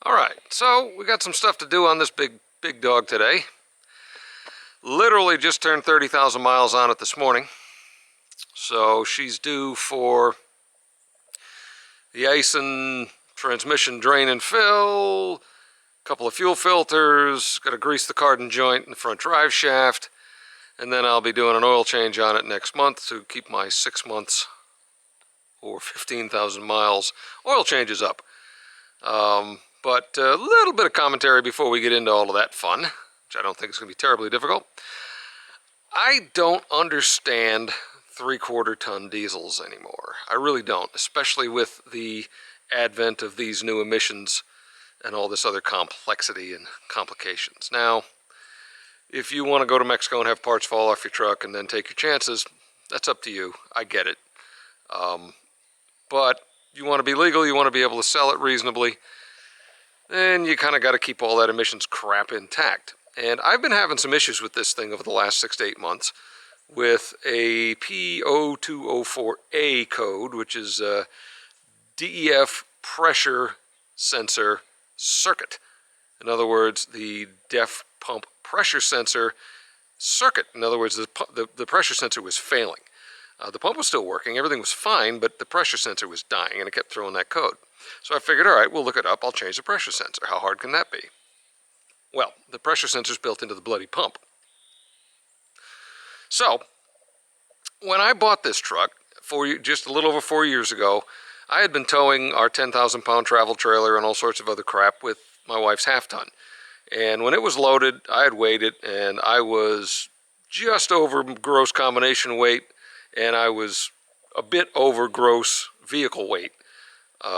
Alright, so we got some stuff to do on this big dog today. Literally just turned 30,000 miles on it this morning. So she's due for the Aisin transmission drain and fill, a couple of fuel filters, got to grease the Cardan joint in the front drive shaft, and then I'll be doing an oil change on it next month to keep my 6 months or 15,000 miles oil changes up. But a little bit of commentary before we get into all of that fun, which I don't think is going to be terribly difficult. I don't understand 3/4 ton diesels anymore. I really don't, especially with the advent of these new emissions and all this other complexity and complications. Now, if you want to go to Mexico and have parts fall off your truck and then take your chances, that's up to you. I get it. But you want to be legal, you want to be able to sell it reasonably, then you kind of got to keep all that emissions crap intact. And I've been having some issues with this thing over the last 6 to 8 months with a P0204A code, which is a DEF pressure sensor circuit. In other words, the DEF pump pressure sensor circuit. In other words, the pressure sensor was failing. The pump was still working, everything was fine, but the pressure sensor was dying, and it kept throwing that code. So I figured, all right, we'll look it up, I'll change the pressure sensor. How hard can that be? Well, the pressure sensor's built into the bloody pump. So, when I bought this truck, just a little over 4 years ago, I had been towing our 10,000 pound travel trailer and all sorts of other crap with my wife's half-ton. And when it was loaded, I had weighed it, and I was just over gross combination weight, and I was a bit over gross vehicle weight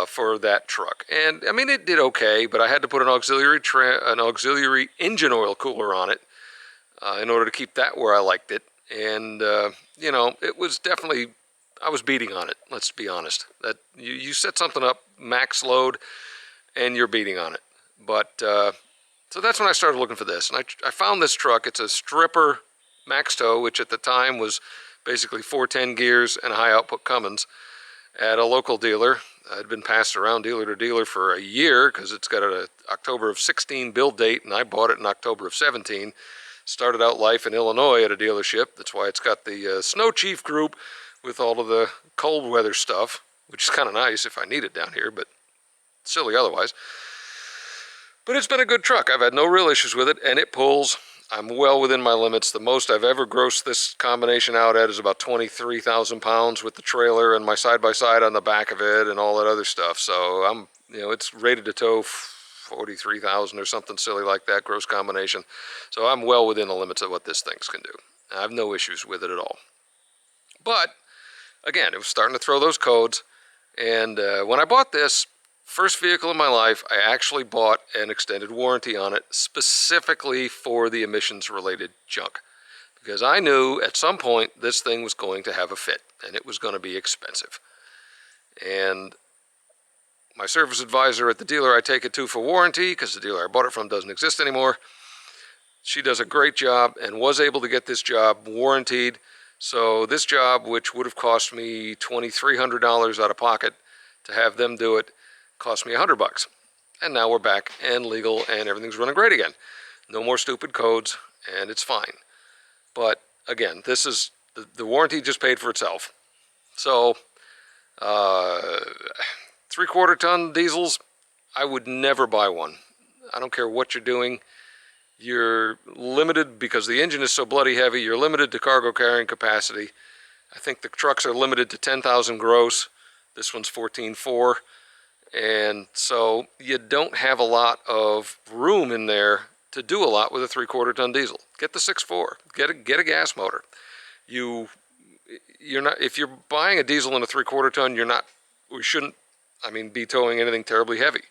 for that truck. And I mean, it did okay, but I had to put an auxiliary engine oil cooler on it in order to keep that where I liked it. And you know, it was definitely, I was beating on it, let's be honest. That you set something up max load and you're beating on it. But so that's when I started looking for this, and I found this truck. It's a stripper max tow, which at the time was basically 410 gears and a high output Cummins, at a local dealer. I'd been passed around dealer to dealer for a year because it's got an October of 16 build date, and I bought it in October of 17. Started out life in Illinois at a dealership. That's why it's got the Snow Chief group with all of the cold weather stuff, which is kind of nice if I need it down here, but silly otherwise. But it's been a good truck. I've had no real issues with it, and it pulls. I'm well within my limits. The most I've ever grossed this combination out at is about 23,000 pounds with the trailer and my side-by-side on the back of it and all that other stuff. So it's rated to tow 43,000 or something silly like that, gross combination. So I'm well within the limits of what this thing can do. I have no issues with it at all. But, again, it was starting to throw those codes. And when I bought this, first vehicle in my life, I actually bought an extended warranty on it specifically for the emissions-related junk. Because I knew at some point this thing was going to have a fit, and it was going to be expensive. And my service advisor at the dealer I take it to for warranty, because the dealer I bought it from doesn't exist anymore, she does a great job and was able to get this job warrantied. So this job, which would have cost me $2,300 out of pocket to have them do it, cost me $100, and now we're back and legal and everything's running great again. No more stupid codes, and it's fine. But again, this is the warranty just paid for itself. So 3/4 ton diesels, I would never buy one. I don't care what you're doing. You're limited because the engine is so bloody heavy. You're limited to cargo carrying capacity. I think the trucks are limited to 10,000 gross. This one's 14.4. And so you don't have a lot of room in there to do a lot with a 3/4 ton diesel. Get the 6.4. Get a gas motor. You're not, if you're buying a diesel in a 3/4 ton, we shouldn't, be towing anything terribly heavy.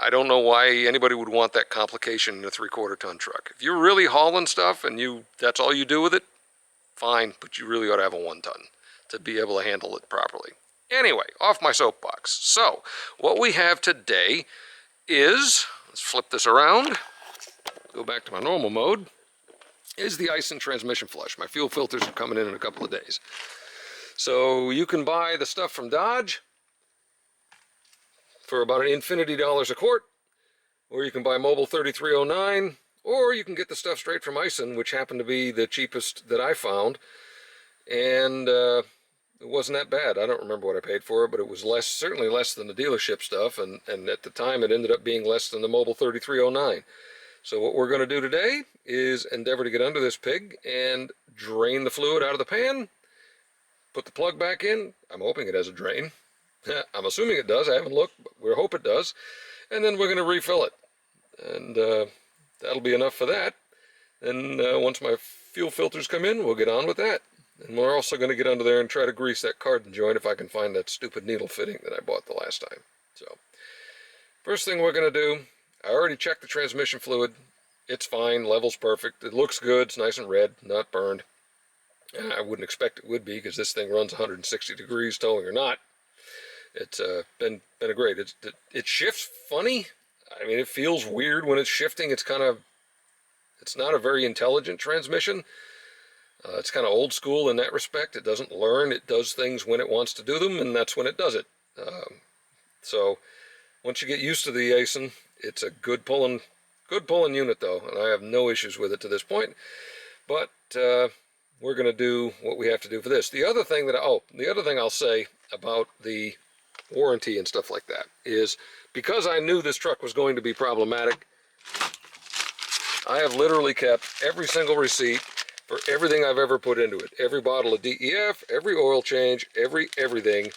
I don't know why anybody would want that complication in a 3/4 ton truck. If you're really hauling stuff and that's all you do with it, fine, but you really ought to have a 1 ton to be able to handle it properly. Anyway, off my soapbox. So, what we have today is, let's flip this around, go back to my normal mode, is the Aisin transmission flush. My fuel filters are coming in a couple of days. So, you can buy the stuff from Dodge for about an infinity dollars a quart, or you can buy Mobile 3309, or you can get the stuff straight from Aisin, which happened to be the cheapest that I found, and it wasn't that bad. I don't remember what I paid for it, but it was less, certainly less than the dealership stuff, and at the time it ended up being less than the Mobile 3309. So what we're going to do today is endeavor to get under this pig and drain the fluid out of the pan, put the plug back in. I'm hoping it has a drain. I'm assuming it does. I haven't looked, but we hope it does. And then we're going to refill it. And that'll be enough for that. Then once my fuel filters come in, we'll get on with that. And we're also going to get under there and try to grease that Cardan joint if I can find that stupid needle fitting that I bought the last time. So, first thing we're going to do, I already checked the transmission fluid. It's fine, level's perfect. It looks good, it's nice and red, not burned. And I wouldn't expect it would be because this thing runs 160 degrees, towing or not. It's been a great. It shifts funny. I mean, it feels weird when it's shifting. It's not a very intelligent transmission. It's kind of old school in that respect. It doesn't learn. It does things when it wants to do them, and that's when it does it. So once you get used to the Aisin, it's a good pulling unit though, and I have no issues with it to this point. But we're going to do what we have to do for this. The other thing I'll say about the warranty and stuff like that is, because I knew this truck was going to be problematic, I have literally kept every single receipt for everything I've ever put into it. Every bottle of DEF, every oil change, everything,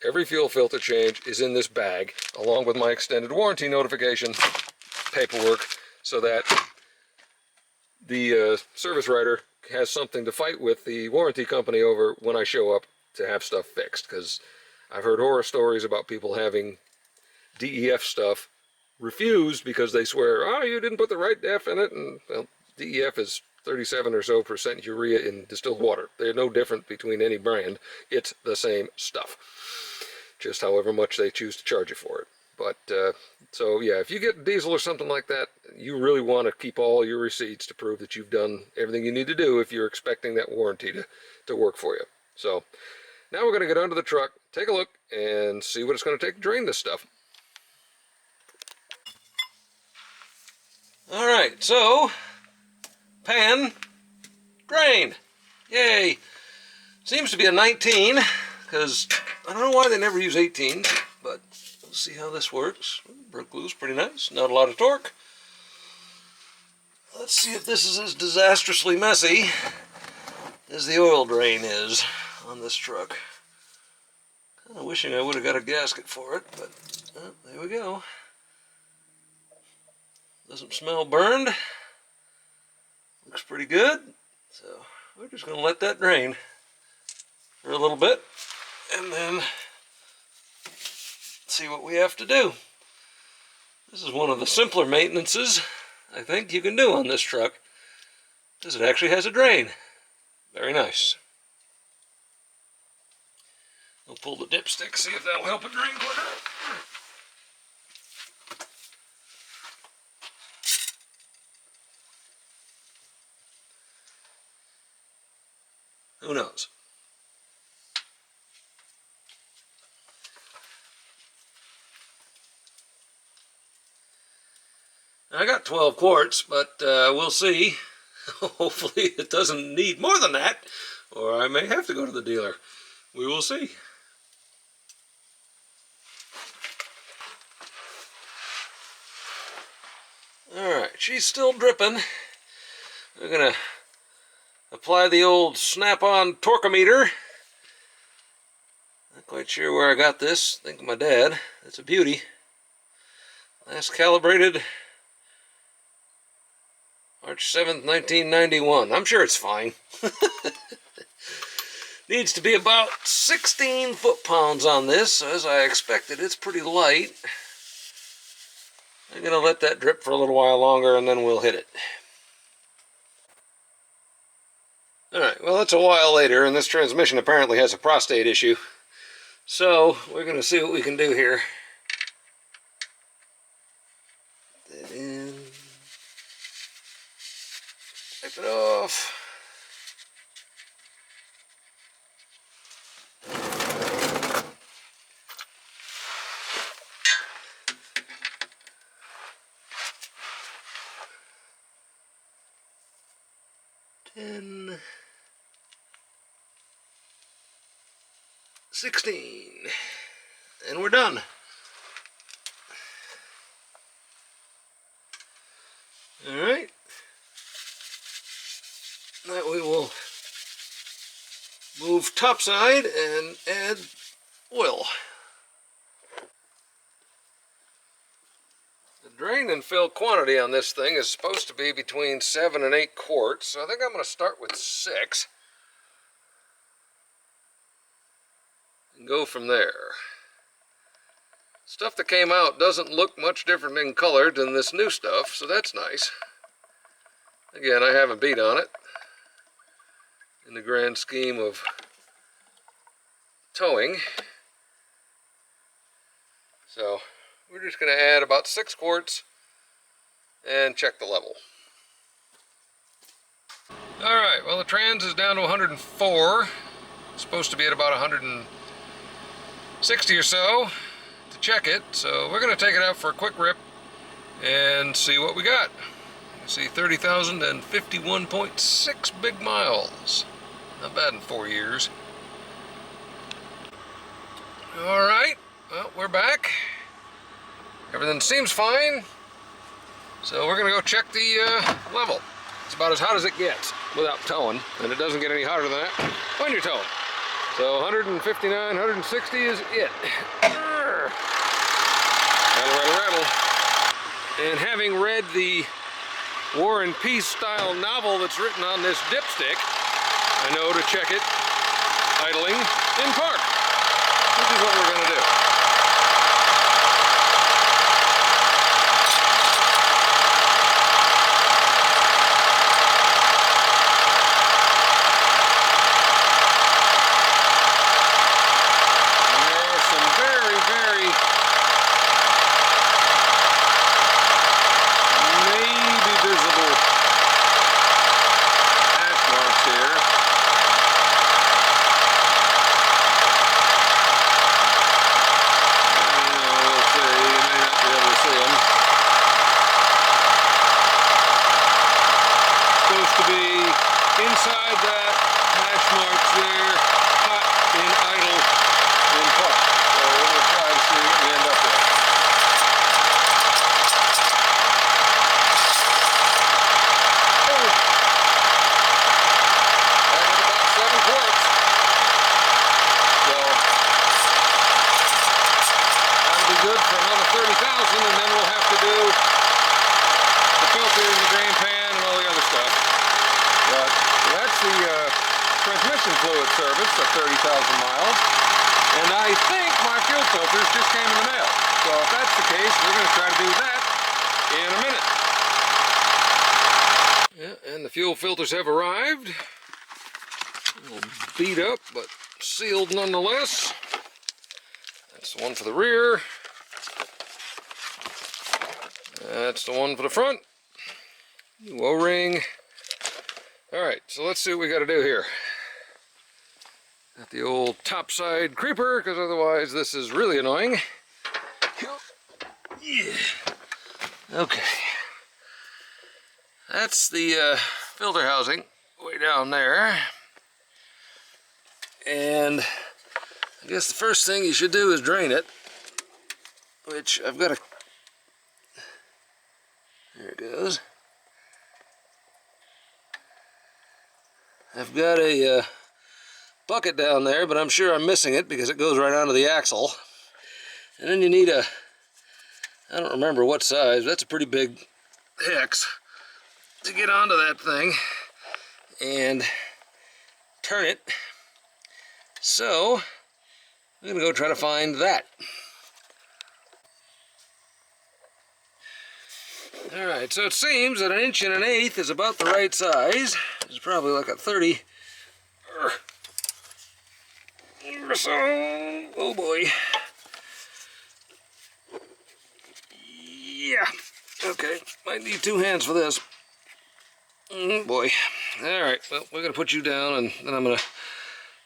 every fuel filter change is in this bag, along with my extended warranty notification paperwork, so that the service writer has something to fight with the warranty company over when I show up to have stuff fixed, because I've heard horror stories about people having DEF stuff refused because they swear, oh, you didn't put the right DEF in it, and well, DEF is 37% or so urea in distilled water. They're no different between any brand. It's the same stuff, just however much they choose to charge you for it. But so yeah, if you get diesel or something like that, you really want to keep all your receipts to prove that you've done everything you need to do if you're expecting that warranty to work for you. So now we're going to get under the truck, take a look, and see what it's going to take to drain this stuff. All right, so pan, drain, yay. Seems to be a 19, because I don't know why they never use 18, but we'll see how this works. Broke loose, pretty nice, not a lot of torque. Let's see if this is as disastrously messy as the oil drain is on this truck. Kind of wishing I would have got a gasket for it, but there we go. Doesn't smell burned. Looks pretty good. So we're just going to let that drain for a little bit and then see what we have to do. This is one of the simpler maintenances I think you can do on this truck, because it actually has a drain. Very nice. We'll pull the dipstick, see if that'll help it drain quicker. Who knows? I got 12 quarts, but we'll see. Hopefully it doesn't need more than that, or I may have to go to the dealer. We will see. Alright, she's still dripping. We're going to apply the old snap-on torquemeter. Not quite sure where I got this. I think of my dad. It's a beauty. Last calibrated March 7th, 1991. I'm sure it's fine. Needs to be about 16 foot-pounds on this, so as I expected, it's pretty light. I'm going to let that drip for a little while longer, and then we'll hit it. Alright, well, it's a while later, and this transmission apparently has a prostate issue. So, we're going to see what we can do here. Put that in. Wipe it off. 10, 16, and we're done. All right. Now we will move topside and add oil. The drain and fill quantity on this thing is supposed to be between 7 and 8 quarts, so I think I'm going to start with 6 and go from there. Stuff that came out doesn't look much different in color than this new stuff, so that's nice. Again, I haven't beat on it in the grand scheme of towing. So we're just going to add about 6 quarts and check the level. Alright, well the trans is down to 104. It's supposed to be at about 160 or so to check it. So we're going to take it out for a quick rip and see what we got. You see 30,051.6 big miles. Not bad in 4 years. Alright, well we're back. Everything seems fine. So we're going to go check the level. It's about as hot as it gets without towing, and it doesn't get any hotter than that when you're towing. So 159, 160 is it. Rattle, rattle, rattle. And having read the War and Peace style novel that's written on this dipstick, I know to check it idling in park, which is what we're going to do. Inside that hash marks there, hot in idle in park. So we're going to try to see what we end up with. Oh. That is about 7 quarts. So that'll be good for another 30,000, and then we'll have to do the filter and the drain pan and all the other stuff. But that's the transmission fluid service at 30,000 miles. And I think my fuel filters just came in the mail. So if that's the case, we're going to try to do that in a minute. Yeah, and the fuel filters have arrived. A little beat up, but sealed nonetheless. That's the one for the rear. That's the one for the front. O-ring. Alright, so let's see what we got to do here. Got the old topside creeper, because otherwise this is really annoying. Yeah. Okay. That's the filter housing way down there. And I guess the first thing you should do is drain it, which I've got a... There it goes. I've got a bucket down there, but I'm sure I'm missing it because it goes right onto the axle. And then you need a, I don't remember what size, that's a pretty big hex to get onto that thing and turn it. So I'm going to go try to find that. Alright, so it seems that 1 1/8 inches is about the right size. It's probably like a 30 or so. Oh boy. Yeah. Okay, might need 2 hands for this. Boy. Alright, well, we're going to put you down, and then I'm going to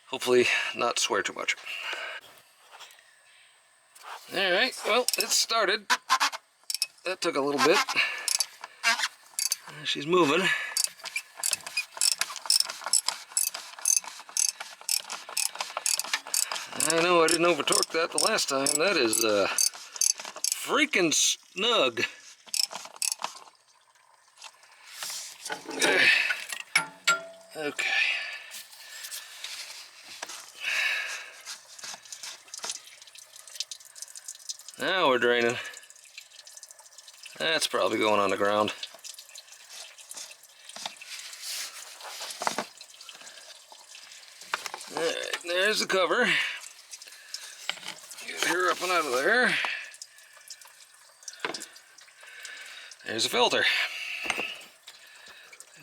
hopefully not swear too much. Alright, well, it started. That took a little bit. She's moving. I know I didn't over-torque that the last time. That is freaking snug. Okay. Now we're draining. That's probably going on the ground. Alright, there's the cover. Get her up and out of there. There's the filter.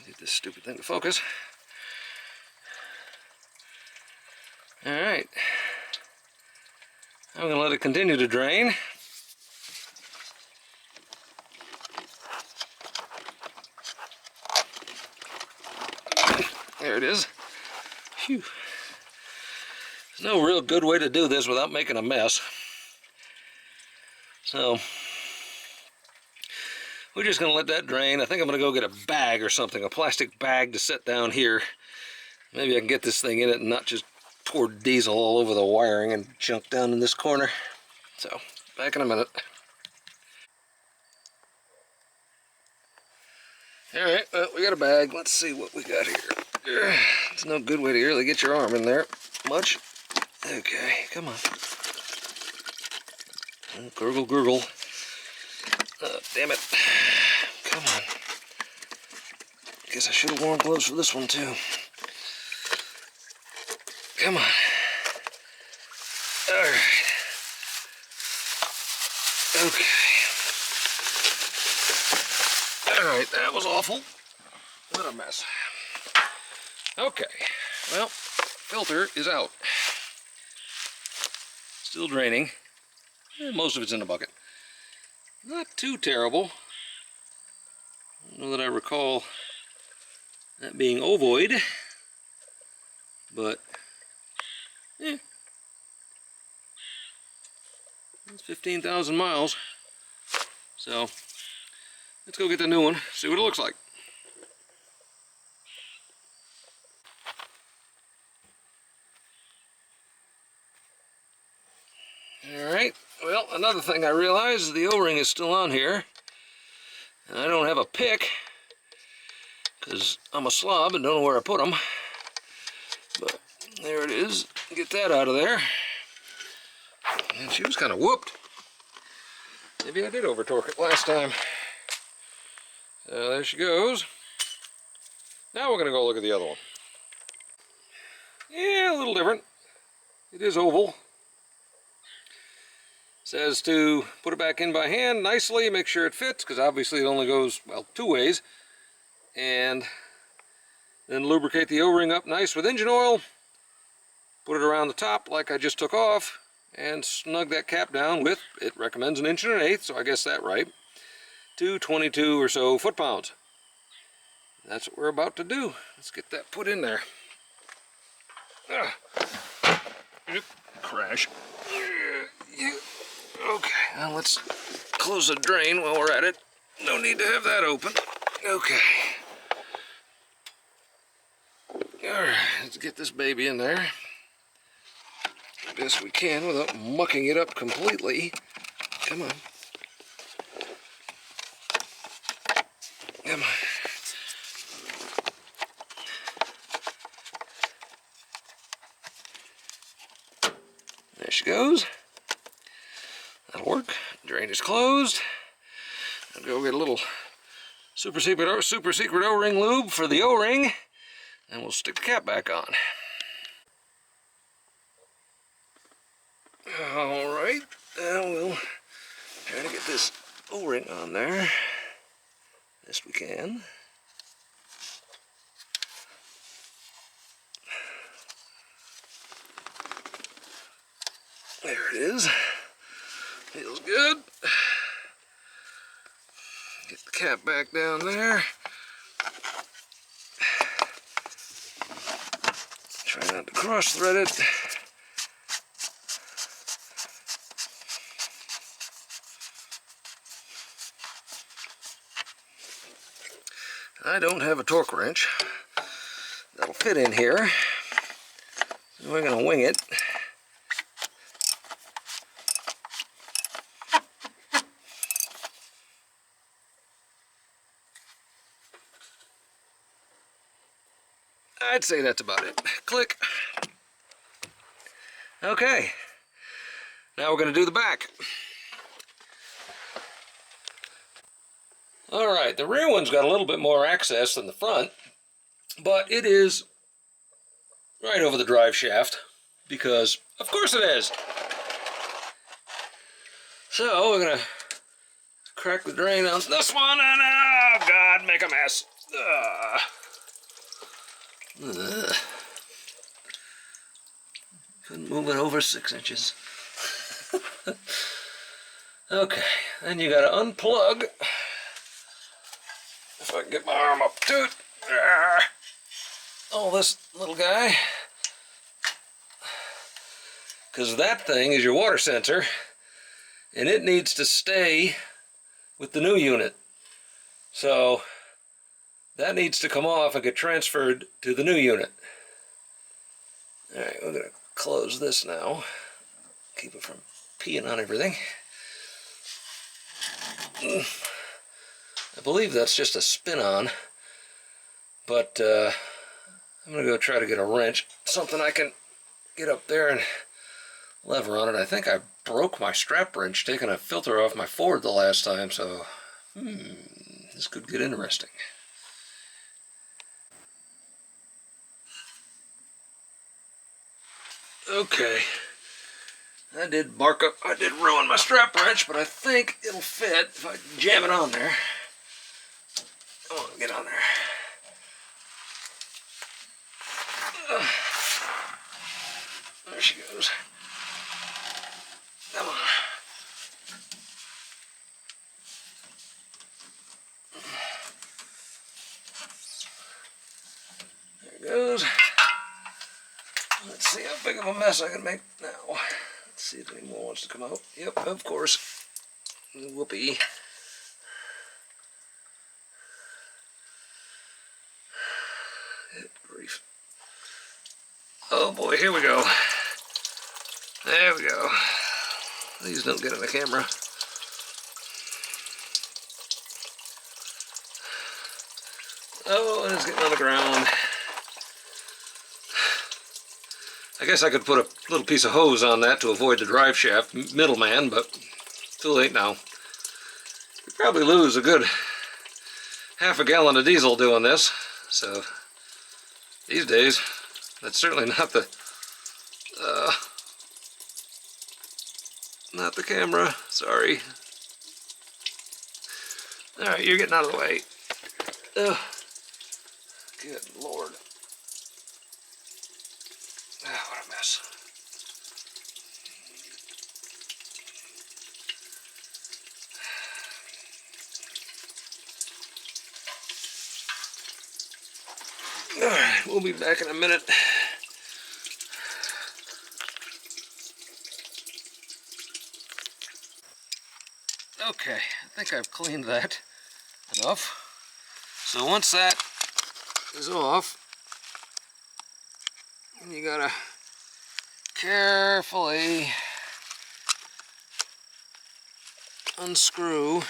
Get this stupid thing to focus. Alright. I'm going to let it continue to drain. There it is. Phew. There's no real good way to do this without making a mess. So, we're just going to let that drain. I think I'm going to go get a bag or something, a plastic bag to set down here. Maybe I can get this thing in it and not just pour diesel all over the wiring and junk down in this corner. So, back in a minute. Alright, well, we got a bag. Let's see what we got here. It's no good way to really get your arm in there much. Okay, come on. Gurgle, gurgle. Damn it. Come on. Guess I should have worn gloves for this one too. Come on. Alright. Okay. Alright, that was awful. What a mess. Okay. Well, filter is out. Still draining. Most of it's in the bucket. Not too terrible. I don't know that I recall that being ovoid, but it's 15,000 miles. So let's go get the new one, see what it looks like. Alright, well, another thing I realized is the O-ring is still on here. And I don't have a pick, because I'm a slob and don't know where I put them. But there it is. Get that out of there. And she was kind of whooped. Maybe I did over-torque it last time. So there she goes. Now we're going to go look at the other one. Yeah, a little different. It is oval. Says to put it back in by hand nicely, make sure it fits, because obviously it only goes, well, two ways. And then lubricate the O-ring up nice with engine oil. Put it around the top like I just took off, and snug that cap down with, it recommends 1 1/8 inch, so I guess that's right, to 22 or so foot-pounds. That's what we're about to do. Let's get that put in there. Crash. Okay, now let's close the drain while we're at it. No need to have that open. Okay. Alright, let's get this baby in there. Best we can without mucking it up completely. Come on. Come on. There she goes. That'll work. Drain is closed. I'll go get a little super secret O-ring lube for the O-ring, and we'll stick the cap back on. Alright, now we'll try to get this O-ring on there. Best we can. There it is. Feels good. Get the cap back down there. Try not to cross thread it. I don't have a torque wrench that'll fit in here. So we're going to wing it. I'd say that's about it. Click. Okay. Now we're going to do the back. Alright, the rear one's got a little bit more access than the front, but it is right over the drive shaft, because of course it is. So we're going to crack the drain on this one, and oh god, make a mess. Couldn't move it over 6 inches. Okay, then you got to unplug. If I can get my arm up to it. Oh, this little guy. Because that thing is your water sensor, and it needs to stay with the new unit. So that needs to come off and get transferred to the new unit. Alright, we're going to close this now. Keep it from peeing on everything. I believe that's just a spin-on, but I'm going to go try to get a wrench, something I can get up there and lever on it. I think I broke my strap wrench taking a filter off my Ford the last time, so this could get interesting. Okay, I did ruin my strap wrench, but I think it'll fit if I jam it on there. Come on, get on there. There she goes. Come on. There it goes. Let's see how big of a mess I can make now. Let's see if any more wants to come out. Yep, of course. Whoopee. Good grief. Oh boy, here we go. There we go. These don't get on the camera. Oh, and it's getting on the ground. I guess I could put a little piece of hose on that to avoid the drive shaft middleman, but too late now. You'd probably lose a good half a gallon of diesel doing this, so these days that's certainly not the camera. Sorry. All right, you're getting out of the way. Ugh. Good Lord. Ah, what a mess. All right, we'll be back in a minute. Okay, I think I've cleaned that enough. So once that is off, you gotta carefully unscrew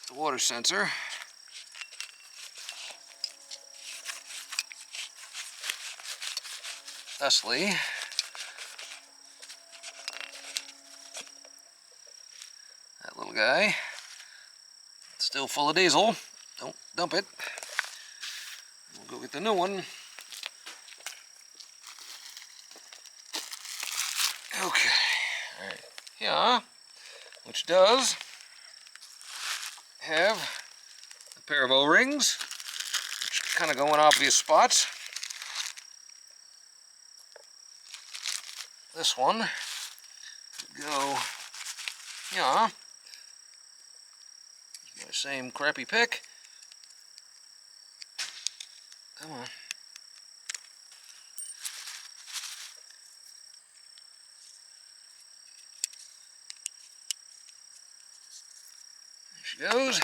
the water sensor. Thusly. That little guy, still full of diesel. Don't dump it. We'll go get the new one. Okay, all right, yeah, which does have a pair of O-rings, which kind of go in obvious spots. This one would go, yeah, my same crappy pick. Come on. There she goes.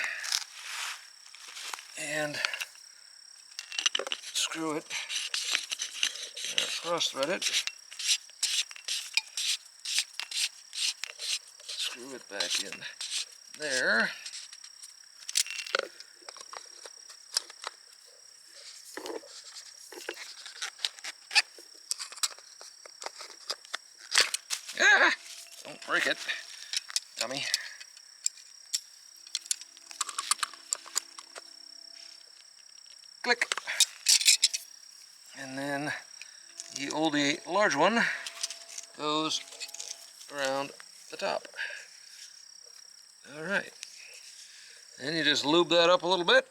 And screw it. Cross thread it. Screw it back in there. break it, dummy. Click. And then the oldie large one goes around the top. All right. Then you just lube that up a little bit,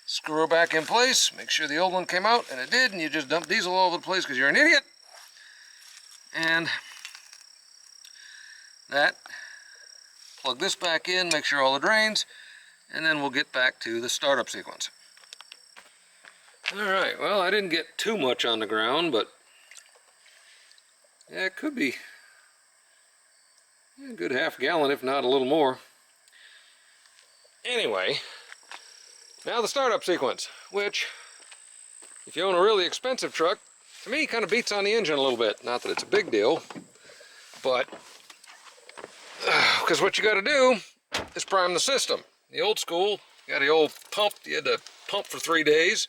screw her back in place, make sure the old one came out, and it did, and you just dump diesel all over the place because you're an idiot. And that, plug this back in, make sure all the drains, and then we'll get back to the startup sequence. All right, well, I didn't get too much on the ground, but yeah, it could be a good half gallon, if not a little more. Anyway, now the startup sequence, which, if you own a really expensive truck, to me kind of beats on the engine a little bit. Not that it's a big deal, but because what you got to do is prime the system. The old school, you got the old pump, you had to pump for 3 days.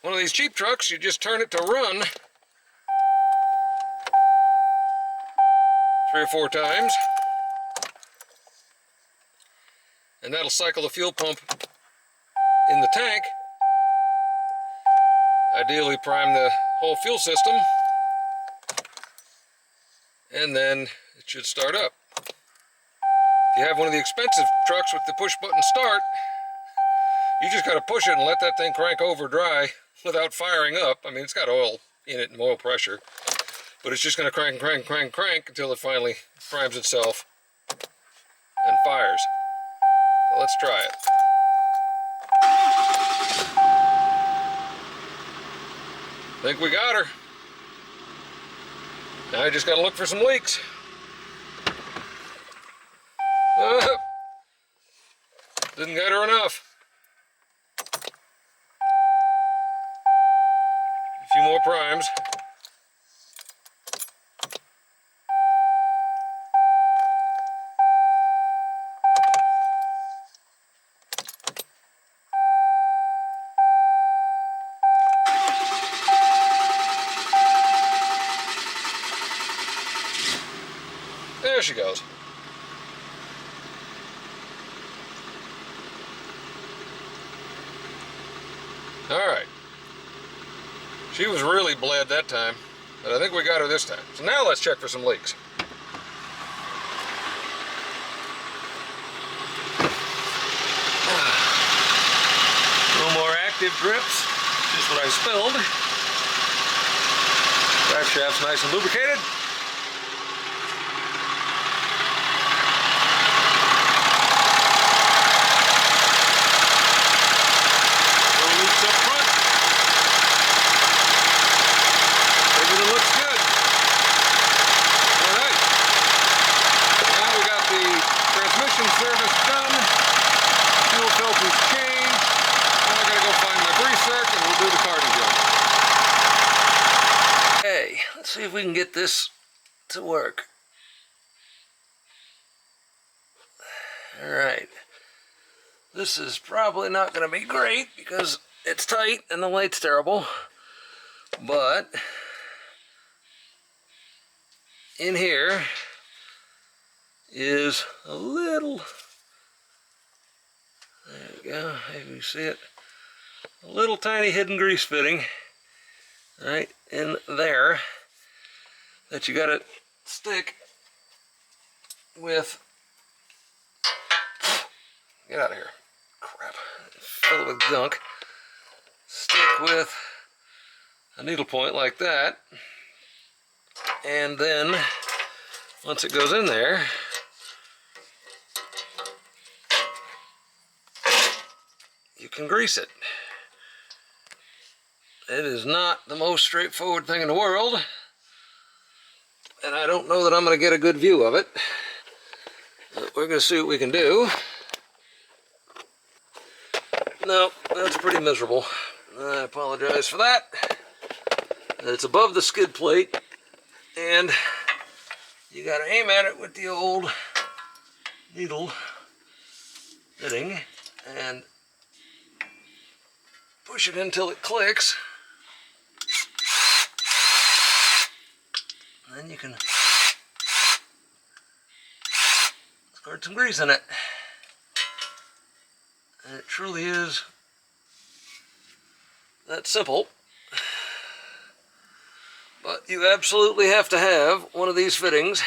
One of these cheap trucks, you just turn it to run 3 or 4 times, and that'll cycle the fuel pump in the tank, ideally prime the whole fuel system, and then it should start up. If you have one of the expensive trucks with the push button start, you just got to push it and let that thing crank over dry without firing up. I mean, it's got oil in it and oil pressure, but it's just going to crank, crank, crank, crank until it finally primes itself and fires. So let's try it. I think we got her. Now I just got to look for some leaks. Didn't get her enough. A few more primes. There she goes. All right. She was really bled that time, but I think we got her this time. So now let's check for some leaks. No more active drips, just what I spilled. Drive shaft's nice and lubricated. See if we can get this to work. All right. This is probably not going to be great because it's tight and the light's terrible. But in here is a little, there we go, maybe you see it, a little tiny hidden grease fitting right in there that you gotta stick with, get out of here, crap, fill it with gunk, stick with a needle point like that, and then once it goes in there, you can grease it. It is not the most straightforward thing in the world, and I don't know that I'm going to get a good view of it, but we're going to see what we can do. No, that's pretty miserable. I apologize for that. It's above the skid plate, and you got to aim at it with the old needle fitting and push it until it clicks. And then you can squirt some grease in it. And it truly is that simple. But you absolutely have to have one of these fittings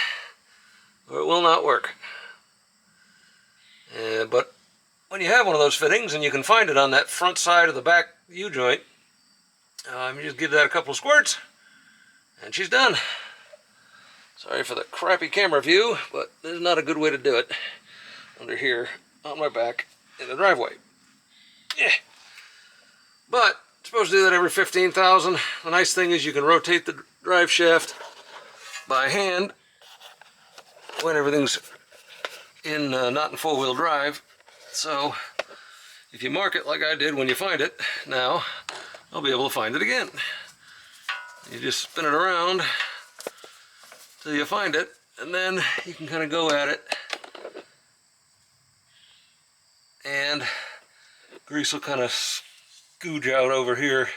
or it will not work. But when you have one of those fittings and you can find it on that front side of the back U-joint, you just give that a couple of squirts and she's done. Sorry for the crappy camera view, but there's not a good way to do it under here on my back in the driveway. Yeah. But supposed to do that every 15,000. The nice thing is you can rotate the drive shaft by hand when everything's in not in four-wheel drive. So if you mark it like I did when you find it, now I'll be able to find it again. You just spin it around till you find it, and then you can kind of go at it, and grease will kind of scooge out over here,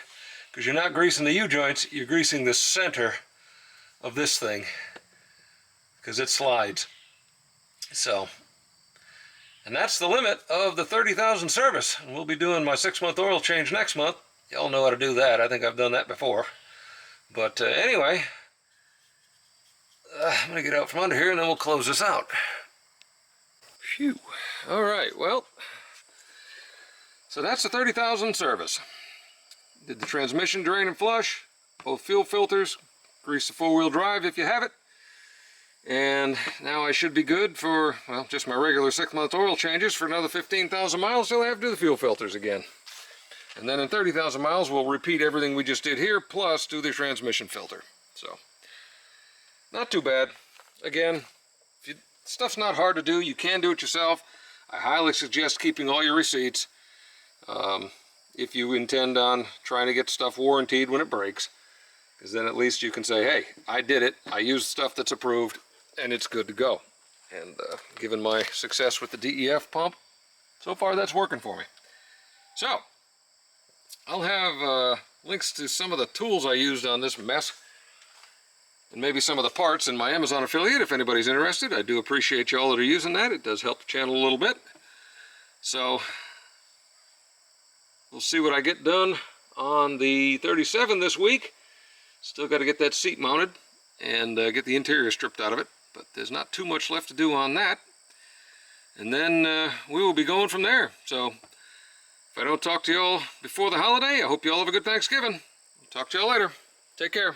because you're not greasing the U-joints, you're greasing the center of this thing, because it slides. So, and that's the limit of the 30,000 service. And we'll be doing my 6-month oil change next month. Y'all know how to do that. I think I've done that before. But anyway, I'm going to get out from under here and then we'll close this out. Phew. All right, well, so that's the 30,000 service. Did the transmission drain and flush, both fuel filters, grease the four-wheel drive if you have it, and now I should be good for, well, just my regular 6-month oil changes for another 15,000 miles till I have to do the fuel filters again. And then in 30,000 miles, we'll repeat everything we just did here, plus do the transmission filter. So, not too bad. Again, stuff's not hard to do. You can do it yourself. I highly suggest keeping all your receipts if you intend on trying to get stuff warranted when it breaks, because then at least you can say, hey, I did it. I used stuff that's approved, and it's good to go. And given my success with the DEF pump, so far that's working for me. So, I'll have links to some of the tools I used on this mess, and maybe some of the parts in my Amazon affiliate if anybody's interested. I do appreciate y'all that are using that. It does help the channel a little bit. So, we'll see what I get done on the 37 this week. Still got to get that seat mounted and get the interior stripped out of it, but there's not too much left to do on that. And then we will be going from there. So, if I don't talk to y'all before the holiday, I hope y'all have a good Thanksgiving. Talk to y'all later. Take care.